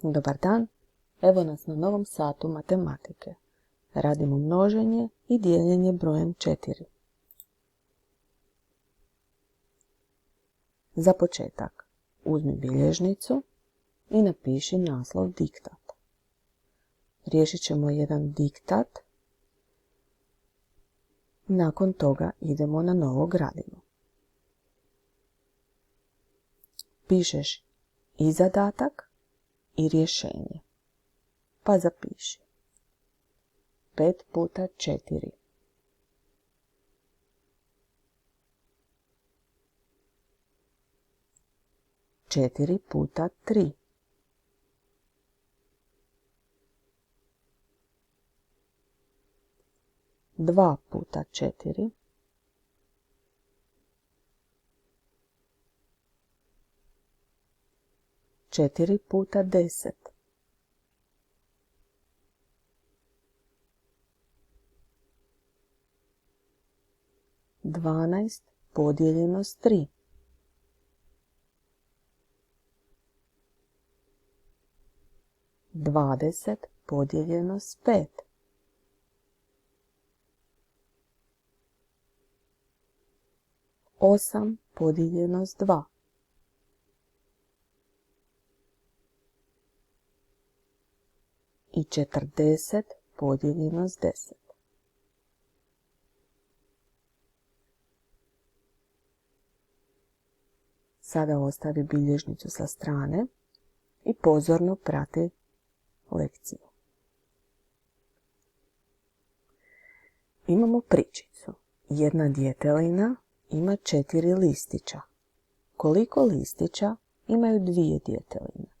Dobar dan, evo nas na novom satu matematike. Radimo množenje i dijeljenje brojem 4. Za početak, uzmi bilježnicu i napiši naslov diktat. Riješit ćemo jedan diktat. Nakon toga idemo na novo gradivo. Pišeš i zadatak i rješenje. Pa zapiši 5 puta 4. 4 puta 3. 2 puta 4. 4 puta 10. 12 podijeljeno s 3. 20 podijeljeno s 5. 8 podijeljeno s 2. I 40 podijeljeno s 10. Sada ostavi bilježnicu sa strane i pozorno prati lekciju. Imamo pričicu. Jedna djetelina ima 4 listića. Koliko listića imaju 2 djeteline?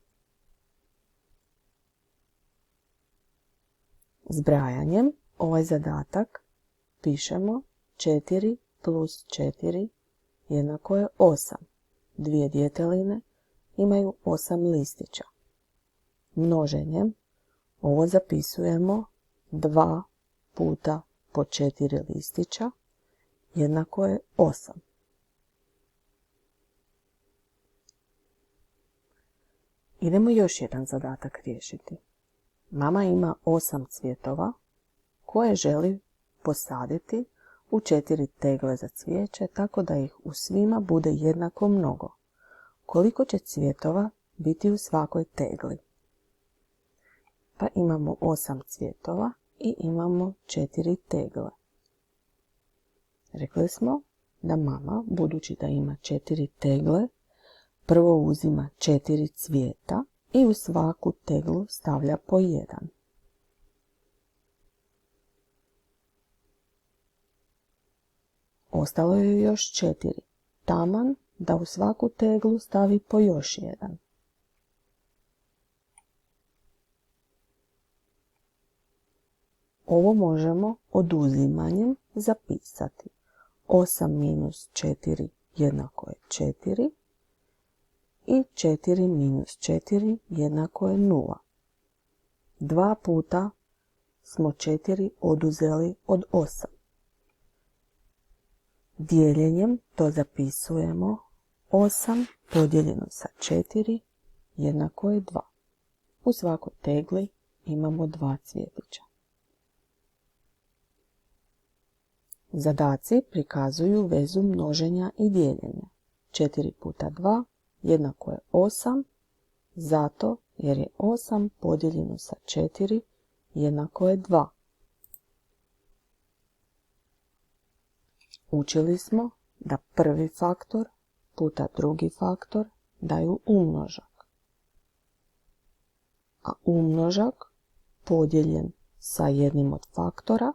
Zbrajanjem ovaj zadatak pišemo 4 plus 4 jednako je 8. 2 djeteline imaju 8 listića. Množenjem ovo zapisujemo 2 puta po 4 listića jednako je 8. Idemo još jedan zadatak riješiti. Mama ima 8 cvjetova koje želi posaditi u 4 tegle za cvijeće tako da ih u svima bude jednako mnogo. Koliko će cvjetova biti u svakoj tegli? Pa imamo 8 cvjetova i imamo 4 tegle. Rekli smo da mama, budući da ima 4 tegle, prvo uzima 4 cvijeta i u svaku teglu stavlja po 1. Ostalo je još 4. Taman da u svaku teglu stavi po još 1. Ovo možemo oduzimanjem zapisati. 8 minus 4 jednako je 4 i 4 minus 4 jednako je 0. 2 puta smo 4 oduzeli od 8. Dijeljenjem to zapisujemo 8 podijeljeno sa 4 jednako je 2. U svakoj tegli imamo 2 cvjetića. Zadaci prikazuju vezu množenja i dijeljenja. 4 puta 2 jednako je 8, zato jer je 8 podijeljeno sa 4 jednako je 2. Učili smo da prvi faktor puta drugi faktor daju umnožak. A umnožak podijeljen sa jednim od faktora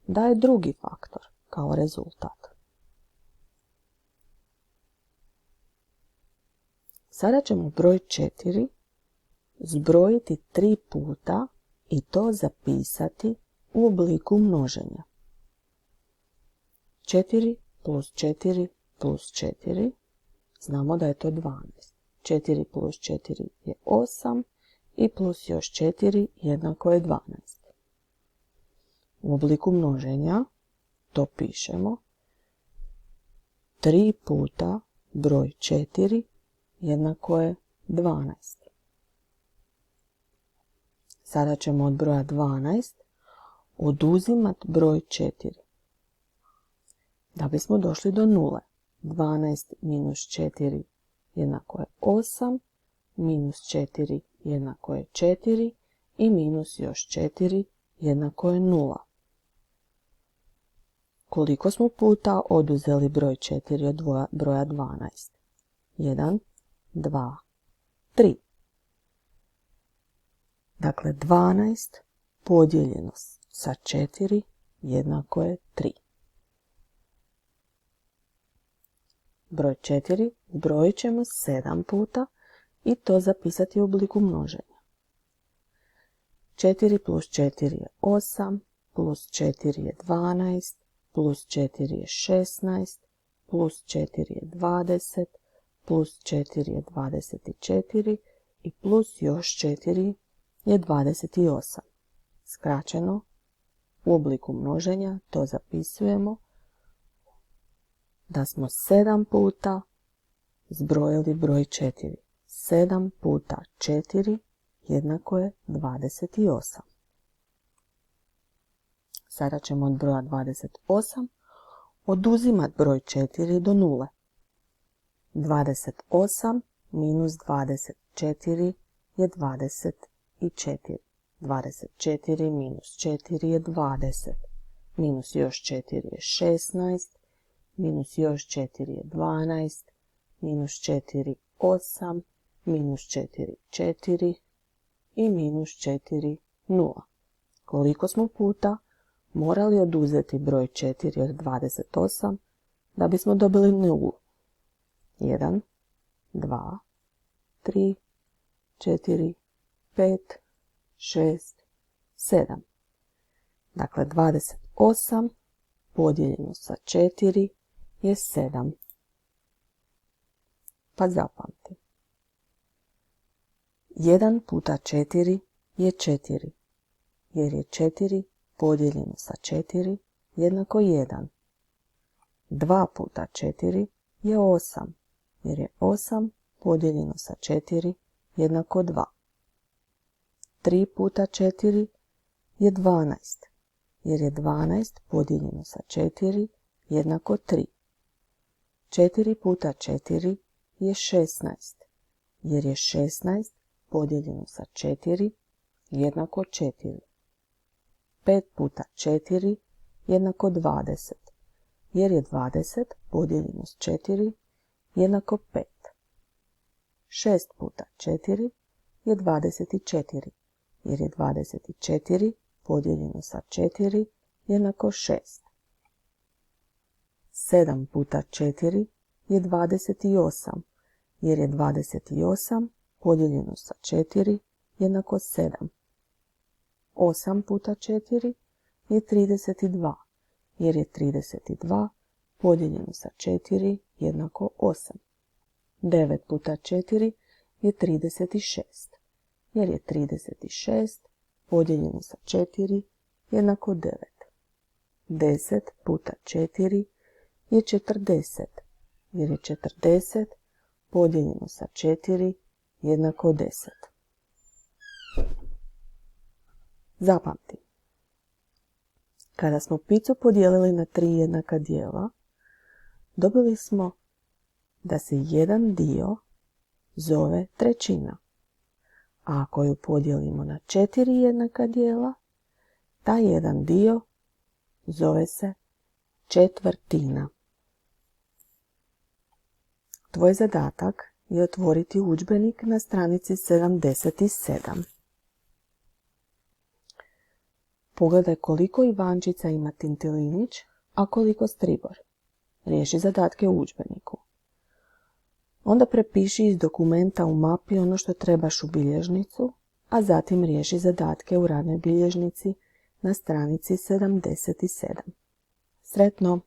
daje drugi faktor kao rezultat. Sada ćemo broj 4 zbrojiti 3 puta i to zapisati u obliku množenja. 4 plus 4 plus 4, znamo da je to 12. 4 plus 4 je 8 i plus još 4 jednako je 12. U obliku množenja to pišemo 3 puta broj 4 jednako je 12. Sada ćemo od broja 12 oduzimat broj 4. Da bismo došli do nule. 12 minus 4 jednako je 8, minus 4 jednako je 4 i minus još 4 jednako je 0. Koliko smo puta oduzeli broj 4 od broja 12? 1, 2, 3. Dakle, 12 podijeljeno sa 4 jednako je 3. Broj 4 zbrojit ćemo 7 puta i to zapisati u obliku množenja. 4 plus 4 je 8, plus 4 je 12, plus 4 je 16, plus 4 je 20, plus 4 je 24 i plus još 4 je 28. Skraćeno, u obliku množenja to zapisujemo da smo 7 puta zbrojili broj 4. 7 puta 4 jednako je 28. Sada ćemo od broja 28 oduzimat broj 4 do nule. 28 minus 24 je 24. 24 minus 4 je 20. Minus još 4 je 16. Minus još 4 je 12. Minus 4 8. Minus 4 4. I minus 4 0. Koliko smo puta morali oduzeti broj 4 od 28 da bismo dobili 0? 1, 2, 3, 4, 5, 6, 7. Dakle, 28 podijeljeno sa 4 je 7. Pa zapamti. 1 puta 4 je 4, jer je 4 podijeljeno sa 4 jednako 1. 2 puta 4 je 8, jer je 8 podijeljeno sa 4 jednako 2. 3 puta 4 je 12, jer je 12 podijeljeno sa 4 jednako 3. 4 puta 4 je 16, jer je 16 podijeljeno sa 4 jednako 4. 5 puta 4 jednako 20, jer je 20 podijeljeno s 4 jednako 5. 6 puta 4 je 24, jer je 24 podijeljeno sa 4 jednako 6. 7 puta 4 je 28, jer je 28 podijeljeno sa 4 jednako 7. 8 puta 4 je 32, jer je 32 podijeljeno sa 4 jednako 8. 9 puta 4 je 36, jer je 36 podijeljeno sa 4 jednako 9. 10 puta 4 je 40, jer je 40 podijeljeno sa 4 jednako 10. Zapamti. Kada smo picu podijelili na 3 jednaka dijela, dobili smo da se jedan dio zove trećina. A ako ju podijelimo na 4 jednaka dijela, taj jedan dio zove se četvrtina. Tvoj zadatak je otvoriti udžbenik na stranici 77. Pogledaj koliko Ivančica ima tintilinić, a koliko stribor. Riješi zadatke u udžbeniku. Onda prepiši iz dokumenta u mapi ono što trebaš u bilježnicu, a zatim riješi zadatke u radnoj bilježnici na stranici 77. Sretno!